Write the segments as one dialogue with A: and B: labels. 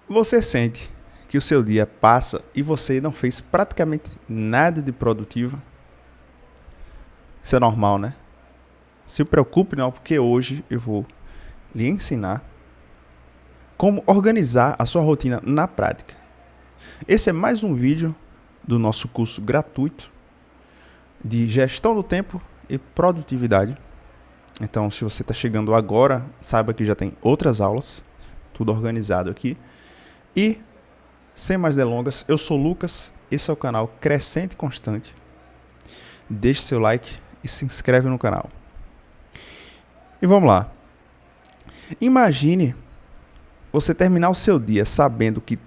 A: Você sente que o seu dia passa e você não fez praticamente nada de produtivo? Isso é normal, né? Se preocupe não, porque hoje eu vou lhe ensinar como organizar a sua rotina na prática. Esse é mais um vídeo do nosso curso gratuito de gestão do tempo e produtividade. Então, se você está chegando agora, saiba que já tem outras aulas, tudo organizado aqui. E, sem mais delongas, eu sou o Lucas, esse é o canal Crescente Constante. Deixe seu like e se inscreve no canal. E vamos lá. Imagine você terminar o seu dia sabendo que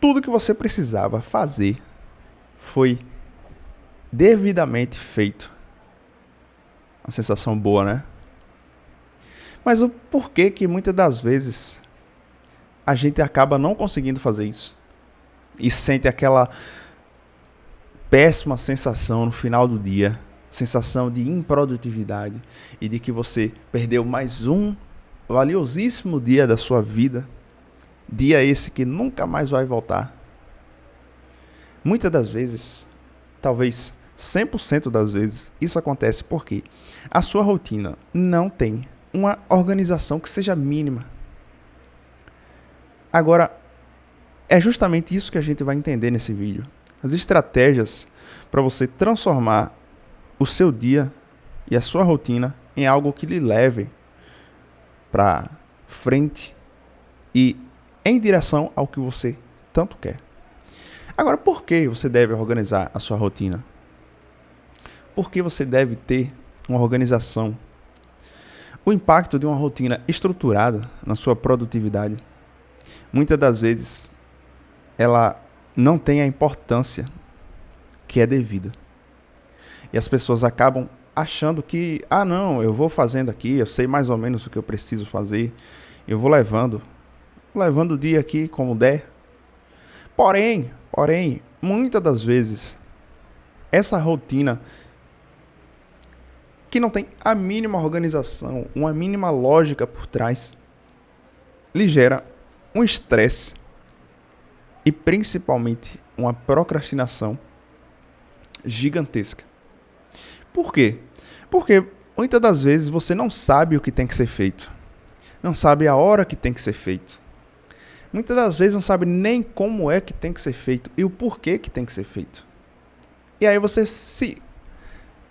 A: tudo que você precisava fazer foi devidamente feito. Uma sensação boa, né? Mas o porquê que muitas das vezes a gente acaba não conseguindo fazer isso? E sente aquela péssima sensação no final do dia, sensação de improdutividade e de que você perdeu mais um valiosíssimo dia da sua vida, dia esse que nunca mais vai voltar. Muitas das vezes, talvez 100% das vezes, isso acontece porque a sua rotina não tem uma organização que seja mínima. Agora, é justamente isso que a gente vai entender nesse vídeo. As estratégias para você transformar o seu dia e a sua rotina em algo que lhe leve para frente e em direção ao que você tanto quer. Agora, por que você deve organizar a sua rotina? Por que você deve ter uma organização? O impacto de uma rotina estruturada na sua produtividade, muitas das vezes, ela não tem a importância que é devida. E as pessoas acabam achando que, não, eu vou fazendo aqui, eu sei mais ou menos o que eu preciso fazer, eu vou levando o dia aqui como der. Porém, muitas das vezes, essa rotina que não tem a mínima organização, uma mínima lógica por trás, lhe gera um estresse e principalmente uma procrastinação gigantesca. Por quê? Porque muitas das vezes você não sabe o que tem que ser feito, não sabe a hora que tem que ser feito. Muitas das vezes não sabe nem como é que tem que ser feito e o porquê que tem que ser feito. E aí você se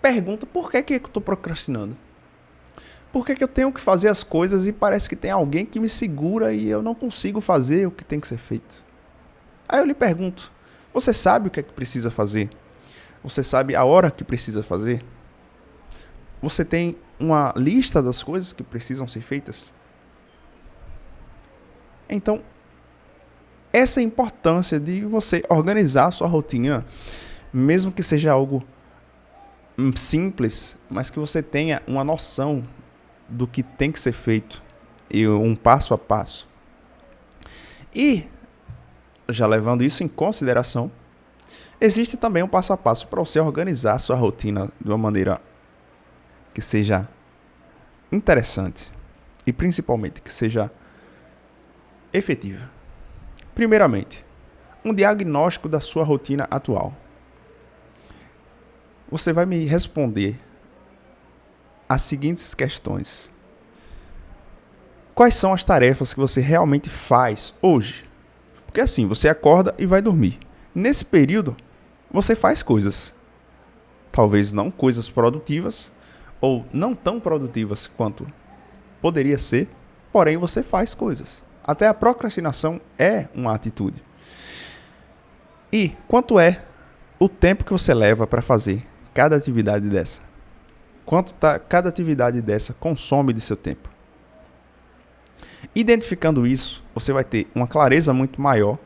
A: pergunta, por que eu estou procrastinando? Por que eu tenho que fazer as coisas e parece que tem alguém que me segura e eu não consigo fazer o que tem que ser feito? Aí eu lhe pergunto, você sabe o que é que precisa fazer? Você sabe a hora que precisa fazer? Você tem uma lista das coisas que precisam ser feitas? Então, essa é a importância de você organizar a sua rotina, mesmo que seja algo simples, mas que você tenha uma noção do que tem que ser feito e um passo a passo. E, já levando isso em consideração, existe também um passo a passo para você organizar a sua rotina de uma maneira que seja interessante e principalmente que seja efetiva. Primeiramente, um diagnóstico da sua rotina atual. Você vai me responder as seguintes questões. Quais são as tarefas que você realmente faz hoje? Porque assim, você acorda e vai dormir. Nesse período, você faz coisas. Talvez não coisas produtivas, ou não tão produtivas quanto poderia ser, porém você faz coisas. Até a procrastinação é uma atitude. E quanto é o tempo que você leva para fazer cada atividade dessa? Quanto cada atividade dessa consome de seu tempo? Identificando isso, você vai ter uma clareza muito maior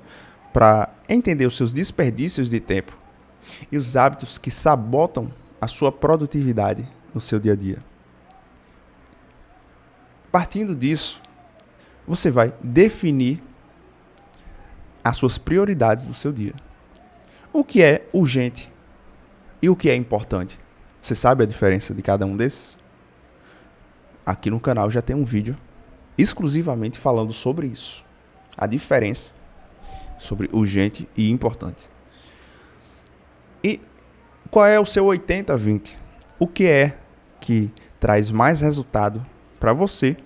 A: para entender os seus desperdícios de tempo e os hábitos que sabotam a sua produtividade no seu dia a dia. Partindo disso, você vai definir as suas prioridades do seu dia. O que é urgente e o que é importante? Você sabe a diferença de cada um desses? Aqui no canal já tem um vídeo exclusivamente falando sobre isso. A diferença sobre urgente e importante. E qual é o seu 80-20? O que é que traz mais resultado para você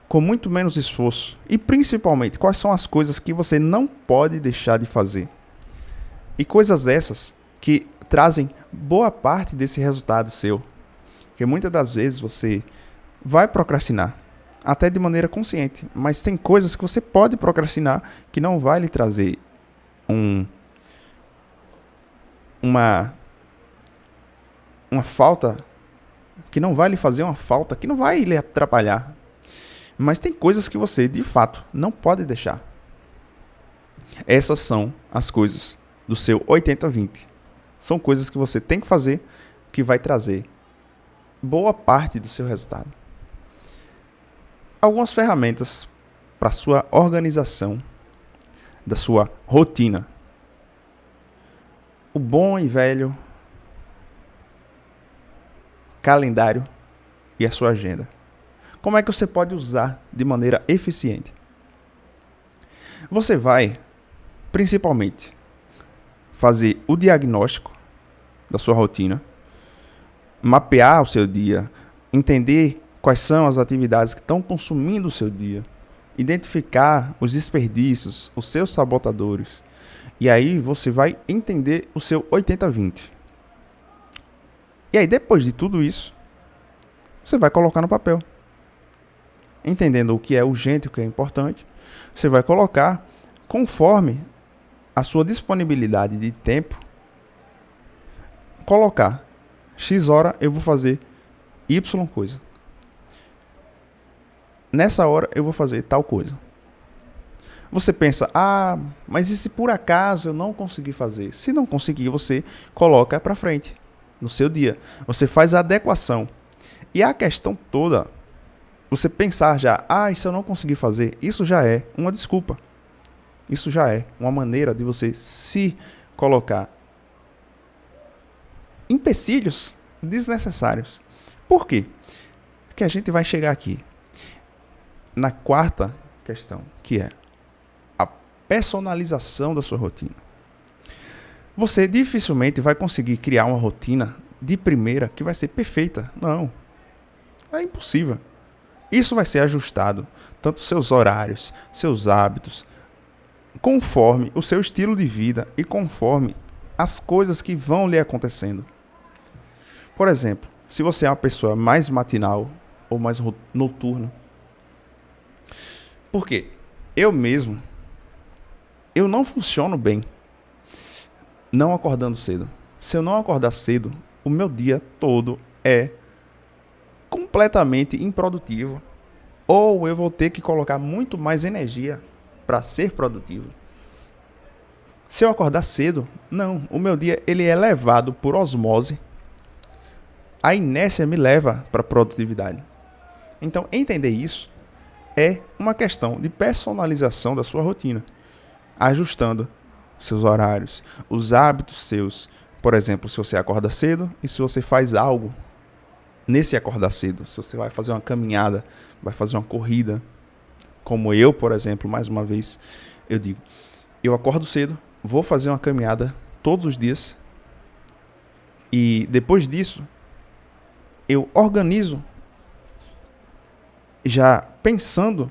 A: com muito menos esforço? E principalmente, quais são as coisas que você não pode deixar de fazer? E coisas essas que trazem boa parte desse resultado seu. Porque muitas das vezes você vai procrastinar, até de maneira consciente, mas tem coisas que você pode procrastinar que não vai lhe trazer uma falta, que não vai lhe fazer uma falta, que não vai lhe atrapalhar. Mas tem coisas que você, de fato, não pode deixar. Essas são as coisas do seu 80-20. São coisas que você tem que fazer, que vai trazer boa parte do seu resultado. Algumas ferramentas para a sua organização da sua rotina. O bom e velho calendário e a sua agenda. Como é que você pode usar de maneira eficiente? Você vai, principalmente, fazer o diagnóstico da sua rotina, mapear o seu dia, entender quais são as atividades que estão consumindo o seu dia, identificar os desperdícios, os seus sabotadores. E aí você vai entender o seu 80-20. E aí depois de tudo isso, você vai colocar no papel. Entendendo o que é urgente e o que é importante, você vai colocar conforme a sua disponibilidade de tempo. Colocar X hora eu vou fazer Y coisa. Nessa hora eu vou fazer tal coisa. Você pensa, mas e se por acaso eu não conseguir fazer? Se não conseguir, você coloca para frente no seu dia. Você faz a adequação. E a questão toda, você pensar já, e se eu não conseguir fazer, isso já é uma desculpa. Isso já é uma maneira de você se colocar empecilhos desnecessários. Por quê? Porque a gente vai chegar aqui na quarta questão, que é a personalização da sua rotina. Você dificilmente vai conseguir criar uma rotina de primeira que vai ser perfeita. Não. É impossível. Isso vai ser ajustado, tanto seus horários, seus hábitos, conforme o seu estilo de vida e conforme as coisas que vão lhe acontecendo. Por exemplo, se você é uma pessoa mais matinal ou mais noturna. Por quê? Eu não funciono bem não acordando cedo. Se eu não acordar cedo, o meu dia todo é completamente improdutivo. Ou eu vou ter que colocar muito mais energia para ser produtivo. Se eu acordar cedo, não. O meu dia ele é levado por osmose. A inércia me leva para a produtividade. Então, entender isso é uma questão de personalização da sua rotina. Ajustando seus horários, os hábitos seus. Por exemplo, se você acorda cedo e se você faz algo nesse acordar cedo. Se você vai fazer uma caminhada, vai fazer uma corrida. Como eu, por exemplo, mais uma vez, eu digo, eu acordo cedo, vou fazer uma caminhada todos os dias. E depois disso, eu organizo já pensando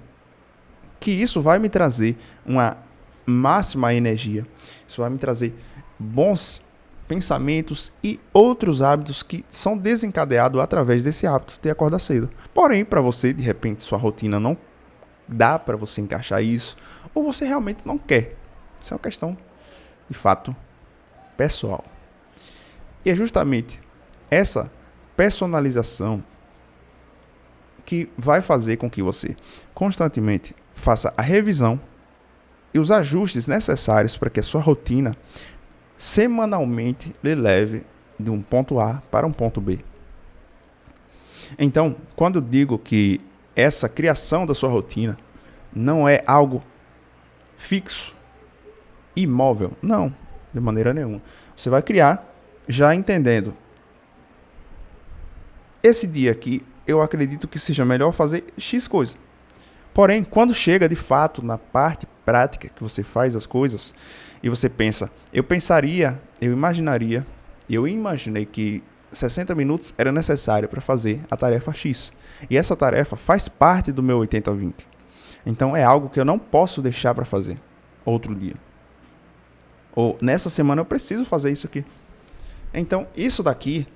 A: que isso vai me trazer uma máxima energia. Isso vai me trazer bons pensamentos e outros hábitos que são desencadeados através desse hábito de acordar cedo. Porém, para você, de repente, sua rotina não dá para você encaixar isso, ou você realmente não quer. Isso é uma questão, de fato, pessoal. E é justamente essa personalização que vai fazer com que você constantemente faça a revisão e os ajustes necessários para que a sua rotina semanalmente lhe leve de um ponto A para um ponto B. Então, quando eu digo que essa criação da sua rotina não é algo fixo, imóvel, não, de maneira nenhuma. Você vai criar já entendendo. Esse dia aqui, eu acredito que seja melhor fazer X coisa. Porém, quando chega de fato na parte prática que você faz as coisas e você pensa, eu imaginei que 60 minutos era necessário para fazer a tarefa X. E essa tarefa faz parte do meu 80-20. Então é algo que eu não posso deixar para fazer outro dia. Ou nessa semana eu preciso fazer isso aqui. Então isso daqui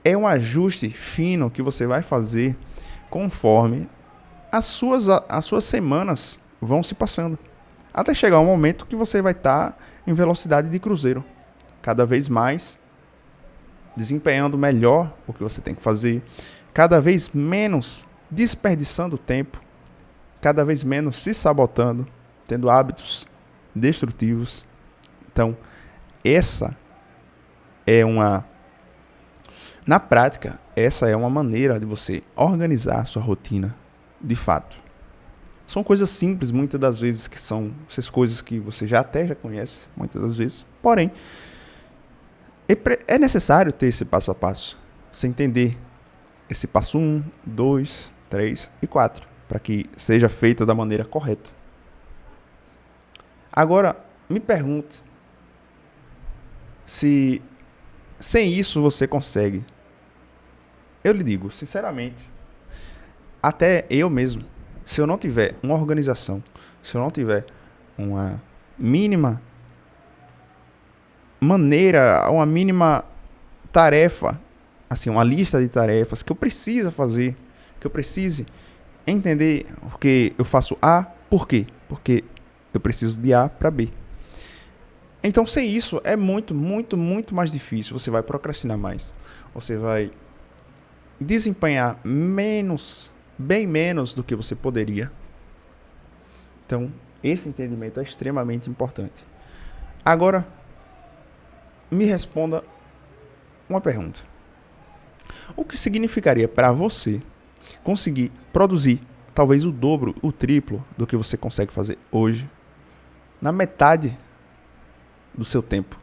A: é um ajuste fino que você vai fazer conforme as suas semanas vão se passando. Até chegar um momento que você vai estar em velocidade de cruzeiro. Cada vez mais desempenhando melhor o que você tem que fazer. Cada vez menos desperdiçando tempo. Cada vez menos se sabotando. Tendo hábitos destrutivos. Então, na prática, essa é uma maneira de você organizar a sua rotina de fato. São coisas simples, muitas das vezes, que são essas coisas que você já conhece, muitas das vezes. Porém, é necessário ter esse passo a passo. Você entender esse passo 1, 2, 3 e 4, para que seja feita da maneira correta. Agora, me pergunte se sem isso você consegue. Eu lhe digo, sinceramente, até eu mesmo, se eu não tiver uma organização, se eu não tiver uma mínima maneira, uma mínima tarefa, assim, uma lista de tarefas que eu preciso fazer, que eu precise entender porque eu faço A, por quê? Porque eu preciso de A para B. Então, sem isso, é muito, muito, muito mais difícil. Você vai procrastinar mais. Você vai desempenhar bem menos do que você poderia. Então, esse entendimento é extremamente importante. Agora, me responda uma pergunta. O que significaria para você conseguir produzir talvez o dobro, o triplo do que você consegue fazer hoje, na metade do seu tempo?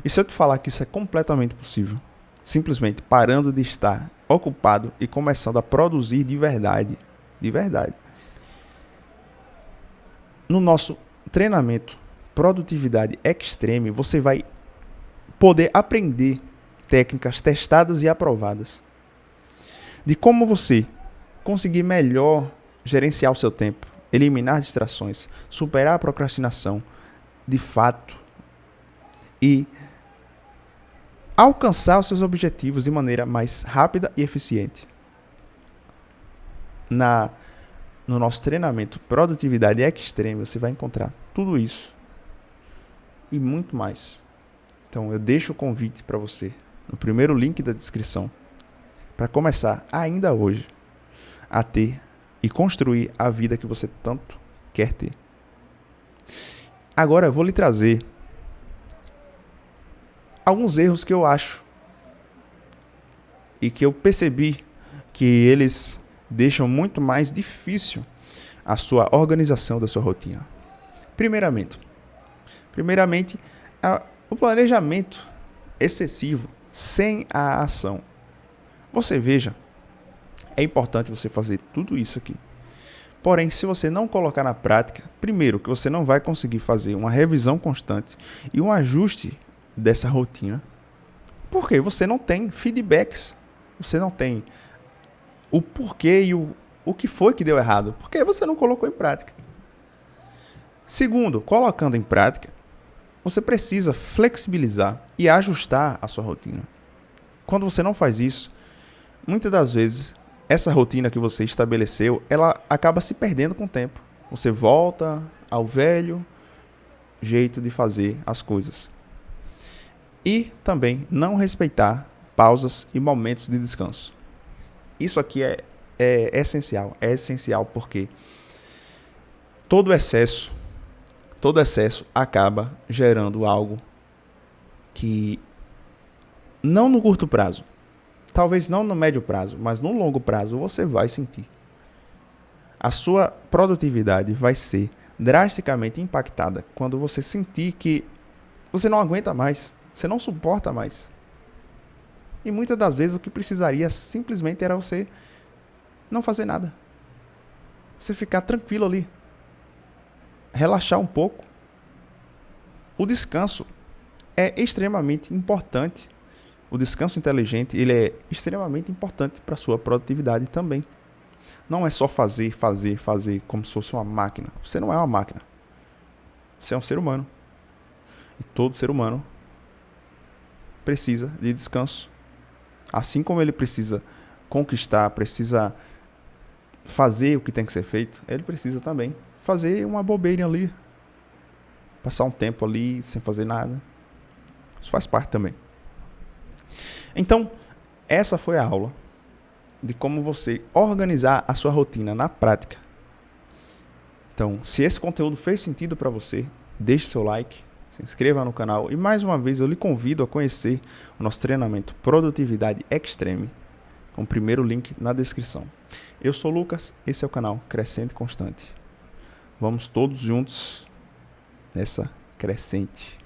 A: E se eu te falar que isso é completamente possível, simplesmente parando de estar ocupado e começando a produzir de verdade, no nosso treinamento Produtividade Extreme, você vai poder aprender técnicas testadas e aprovadas de como você conseguir melhor gerenciar o seu tempo, eliminar distrações, superar a procrastinação de fato e alcançar os seus objetivos de maneira mais rápida e eficiente. No nosso treinamento Produtividade Extreme, você vai encontrar tudo isso e muito mais. Então eu deixo o convite para você no primeiro link da descrição para começar ainda hoje a ter e construir a vida que você tanto quer ter. Agora eu vou lhe trazer alguns erros que eu acho e que eu percebi que eles deixam muito mais difícil a sua organização da sua rotina. Primeiramente, o planejamento excessivo sem a ação. Você veja, é importante você fazer tudo isso aqui. Porém, se você não colocar na prática, primeiro que você não vai conseguir fazer uma revisão constante e um ajuste dessa rotina, porque você não tem feedbacks, você não tem o porquê e o que foi que deu errado, porque você não colocou em prática. Segundo, colocando em prática, você precisa flexibilizar e ajustar a sua rotina. Quando você não faz isso, muitas das vezes, essa rotina que você estabeleceu, ela acaba se perdendo com o tempo. Você volta ao velho jeito de fazer as coisas. E também não respeitar pausas e momentos de descanso. Isso aqui é essencial. É essencial porque todo excesso acaba gerando algo que não no curto prazo, talvez não no médio prazo, mas no longo prazo você vai sentir. A sua produtividade vai ser drasticamente impactada quando você sentir que você não aguenta mais, você não suporta mais. E muitas das vezes o que precisaria simplesmente era você não fazer nada. Você ficar tranquilo ali. relaxar um pouco. O descanso é extremamente importante. O descanso inteligente, ele é extremamente importante para a sua produtividade também. Não é só fazer como se fosse uma máquina. Você não é uma máquina. Você é um ser humano. E todo ser humano precisa de descanso. Assim como ele precisa conquistar, precisa fazer o que tem que ser feito, ele precisa também fazer uma bobeira ali. Passar um tempo ali sem fazer nada. Isso faz parte também. Então, essa foi a aula de como você organizar a sua rotina na prática. Então, se esse conteúdo fez sentido para você, deixe seu like, se inscreva no canal e mais uma vez eu lhe convido a conhecer o nosso treinamento Produtividade Extreme, com o primeiro link na descrição. Eu sou o Lucas, esse é o canal Crescente Constante. Vamos todos juntos nessa crescente.